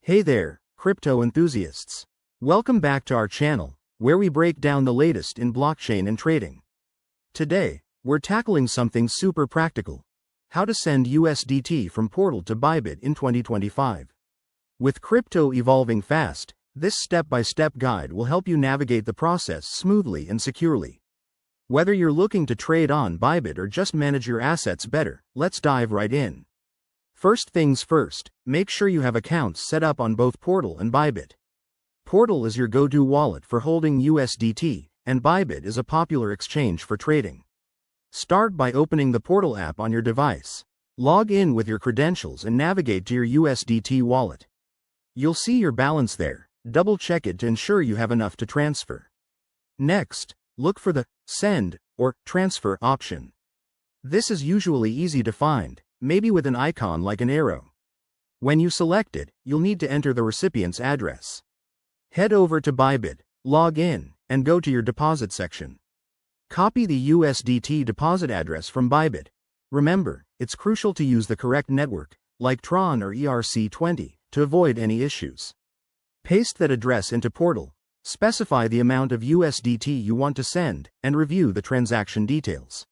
Hey there, crypto enthusiasts. Welcome back to our channel, where we break down the latest in blockchain and trading. Today, we're tackling something super practical: how to send USDT from Portal to Bybit in 2025. With crypto evolving fast, this step-by-step guide will help you navigate the process smoothly and securely. Whether you're looking to trade on Bybit or just manage your assets better, let's dive right in. First things first, make sure you have accounts set up on both Portal and Bybit. Portal is your go-to wallet for holding USDT, and Bybit is a popular exchange for trading. Start by opening the Portal app on your device. Log in with your credentials and navigate to your USDT wallet. You'll see your balance there. Double-check it to ensure you have enough to transfer. Next, look for the Send or Transfer option. This is usually easy to find, maybe with an icon like an arrow. When you select it, you'll need to enter the recipient's address. Head over to Bybit, log in, and go to your deposit section. Copy the USDT deposit address from Bybit. Remember, it's crucial to use the correct network, like Tron or ERC20, to avoid any issues. Paste that address into Portal, specify the amount of USDT you want to send, and review the transaction details.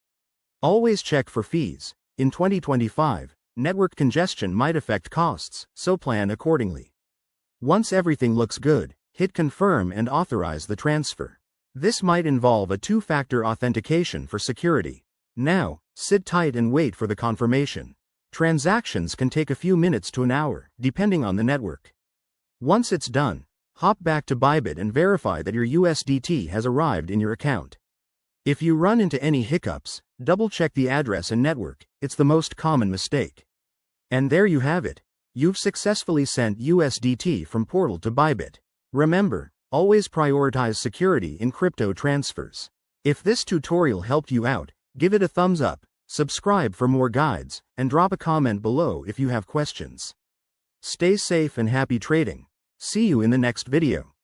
Always check for fees. In 2025, network congestion might affect costs, so plan accordingly. Once everything looks good, hit Confirm and authorize the transfer. This might involve a two-factor authentication for security. Now, sit tight and wait for the confirmation. Transactions can take a few minutes to an hour, depending on the network. Once it's done, hop back to Bybit and verify that your USDT has arrived in your account. If you run into any hiccups, double-check the address and network. It's the most common mistake. And there you have it. You've successfully sent USDT from Portal to Bybit. Remember, always prioritize security in crypto transfers. If this tutorial helped you out, give it a thumbs up, subscribe for more guides, and drop a comment below if you have questions. Stay safe and happy trading. See you in the next video.